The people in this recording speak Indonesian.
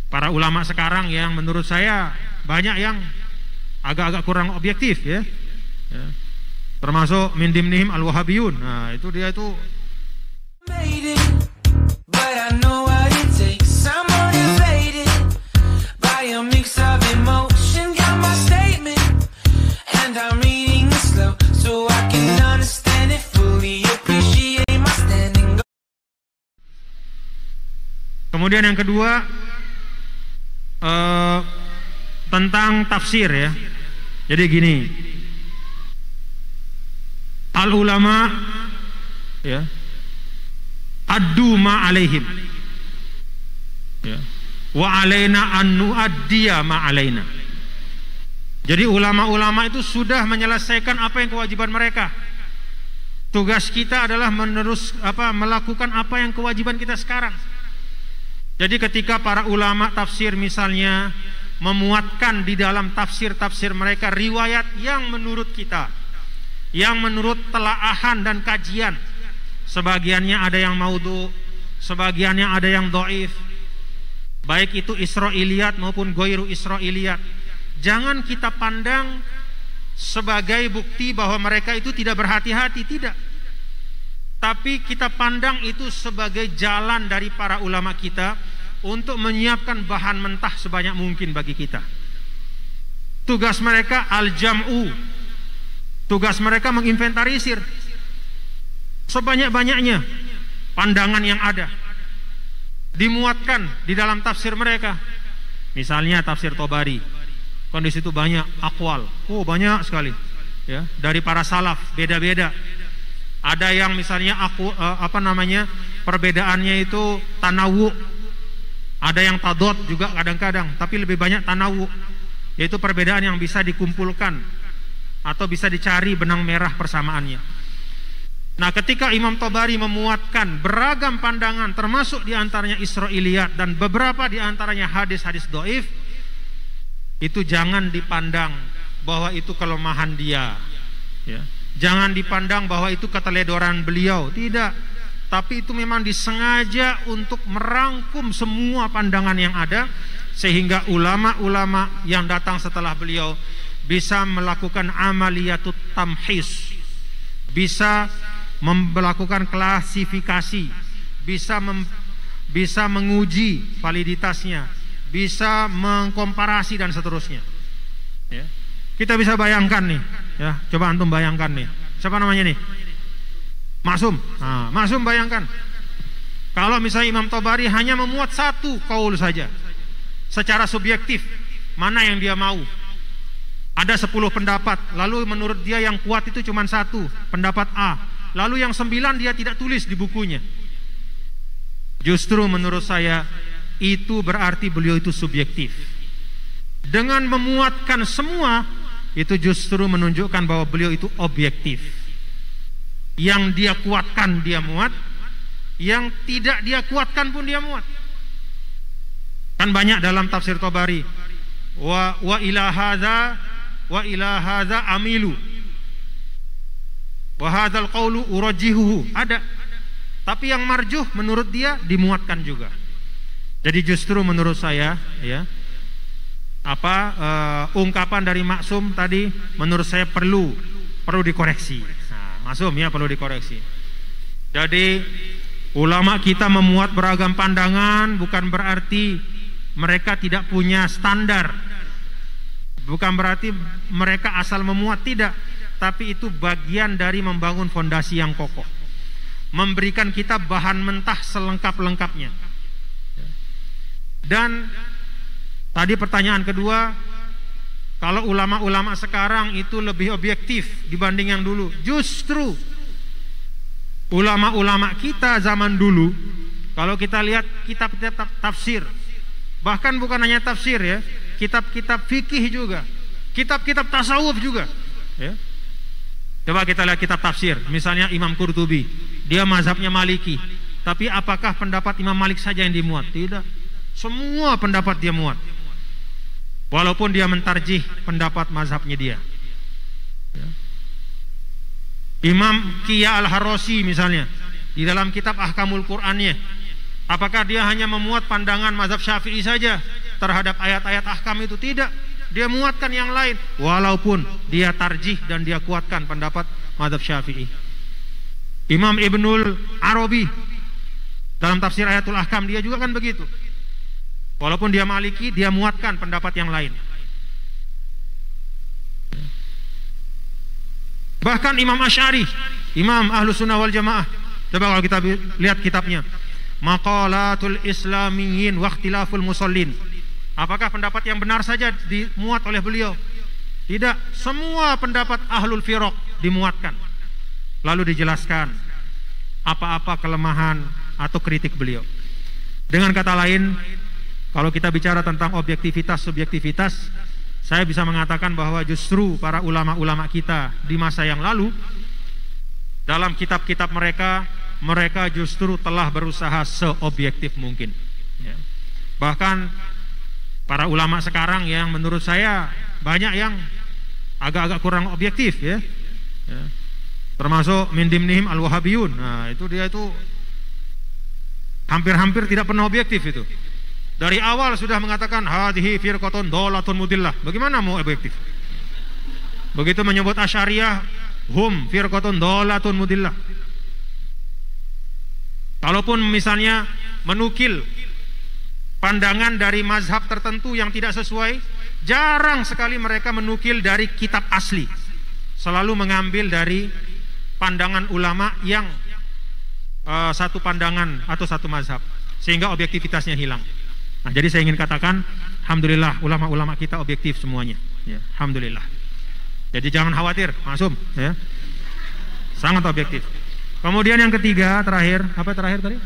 para ulama sekarang yang menurut saya banyak yang agak-agak kurang objektif ya. Termasuk min dimnihim al-wahabiyun. Nah, itu dia itu Kemudian yang kedua tentang tafsir ya. Jadi gini, al ulama ya addu ma alaihim ya, wa alaina an nuaddiya ma alaina. Jadi ulama-ulama itu sudah menyelesaikan apa yang kewajiban mereka. Tugas kita adalah melakukan apa yang kewajiban kita sekarang. Jadi ketika para ulama tafsir misalnya memuatkan di dalam tafsir-tafsir mereka riwayat yang menurut kita, yang menurut telaahan dan kajian, sebagiannya ada yang maudhu, sebagiannya ada yang dhaif, baik itu Israiliyat maupun ghairu Israiliyat, jangan kita pandang sebagai bukti bahwa mereka itu tidak berhati-hati, tidak. Tapi kita pandang itu sebagai jalan dari para ulama kita untuk menyiapkan bahan mentah sebanyak mungkin bagi kita. Tugas mereka al-jam'u, tugas mereka menginventarisir sebanyak-banyaknya pandangan yang ada, dimuatkan di dalam tafsir mereka. Misalnya tafsir Tobari, kan di situ banyak aqwal, banyak sekali ya, dari para salaf, beda-beda. Ada yang misalnya perbedaannya itu tanawu, ada yang tadot juga kadang-kadang, tapi lebih banyak tanawu, yaitu perbedaan yang bisa dikumpulkan atau bisa dicari benang merah persamaannya. Nah, ketika Imam Tobari memuatkan beragam pandangan, termasuk diantaranya Israiliyat dan beberapa diantaranya hadis-hadis dhaif, itu jangan dipandang bahwa itu kelemahan dia ya. Jangan dipandang bahwa itu keteledoran beliau, tidak. Tapi itu memang disengaja untuk merangkum semua pandangan yang ada, sehingga ulama-ulama yang datang setelah beliau bisa melakukan amaliyatut tamhis, bisa melakukan klasifikasi, bisa menguji validitasnya, bisa mengkomparasi dan seterusnya ya. Kita bisa bayangkan nih ya, coba antum bayangkan nih, siapa namanya nih? Maksum. Nah, Maksum bayangkan kalau misalnya Imam Tobari hanya memuat satu kaul saja secara subjektif, mana yang dia mau. Ada 10 pendapat, lalu menurut dia yang kuat itu cuma satu, pendapat A, lalu yang 9 dia tidak tulis di bukunya. Justru menurut saya itu berarti beliau itu subjektif. Dengan memuatkan semua, itu justru menunjukkan bahwa beliau itu objektif. Yang dia kuatkan dia muat, yang tidak dia kuatkan pun dia muat. Kan banyak dalam tafsir Tobari, wa ila hadza amilu wa hadzal qawlu urajjihuhu, ada. Tapi yang marjuh menurut dia dimuatkan juga. Jadi justru menurut saya ya, ungkapan dari Maksum tadi menurut saya perlu dikoreksi. Nah, Maksum ya perlu dikoreksi. Jadi ulama kita memuat beragam pandangan bukan berarti mereka tidak punya standar, bukan berarti mereka asal memuat, tidak. Tapi itu bagian dari membangun fondasi yang kokoh, memberikan kita bahan mentah selengkap-lengkapnya. Dan tadi pertanyaan kedua, kalau ulama-ulama sekarang itu lebih objektif dibanding yang dulu. Justru ulama-ulama kita zaman dulu, kalau kita lihat kitab-kitab tafsir, bahkan bukan hanya tafsir ya, kitab-kitab fikih juga, kitab-kitab tasawuf juga ya. Coba kita lihat kitab tafsir, misalnya Imam Qurtubi, dia mazhabnya Maliki, tapi apakah pendapat Imam Malik saja yang dimuat? Tidak, semua pendapat dia muat, walaupun dia mentarjih pendapat mazhabnya dia ya. Imam Qiyya al-Harrasi misalnya, di dalam kitab Ahkamul Qur'annya, apakah dia hanya memuat pandangan mazhab Syafi'i saja? terhadap ayat-ayat ahkam itu, tidak. Dia muatkan yang lain, walaupun dia tarjih dan dia kuatkan pendapat mazhab Syafi'i. Imam Ibnul Arabi dalam tafsir ayatul ahkam dia juga kan begitu. Walaupun dia Maliki, dia muatkan pendapat yang lain. Bahkan Imam Asy'ari, Imam Ahlus Sunnah wal Jamaah, coba kalau kita lihat kitabnya, Maqalatul Islamiyyin wa Ikhtilaful Musallin. Apakah pendapat yang benar saja dimuat oleh beliau? Tidak, semua pendapat ahlul firaq dimuatkan. Lalu dijelaskan apa-apa kelemahan atau kritik beliau. Dengan kata lain, kalau kita bicara tentang objektivitas, subjektivitas, saya bisa mengatakan bahwa justru para ulama-ulama kita di masa yang lalu, dalam kitab-kitab mereka justru telah berusaha seobjektif mungkin. Bahkan para ulama sekarang yang menurut saya banyak yang agak-agak kurang objektif, ya. Termasuk min dimnihim al-wahabiyun. Nah, itu dia itu hampir-hampir tidak pernah objektif itu. Dari awal sudah mengatakan hadhihi firqatun dhalatun mudillah. Bagaimana mau objektif? Begitu menyebut Asy'ariyah, hum firqatun dhalatun mudillah. Kalaupun misalnya menukil pandangan dari mazhab tertentu yang tidak sesuai, jarang sekali mereka menukil dari kitab asli. Selalu mengambil dari pandangan ulama yang satu pandangan atau satu mazhab, sehingga objektivitasnya hilang. Nah, jadi saya ingin katakan, alhamdulillah ulama-ulama kita objektif semuanya, ya, alhamdulillah. Jadi jangan khawatir, Masum, ya, sangat objektif. Kemudian yang ketiga, terakhir, apa terakhir tadi?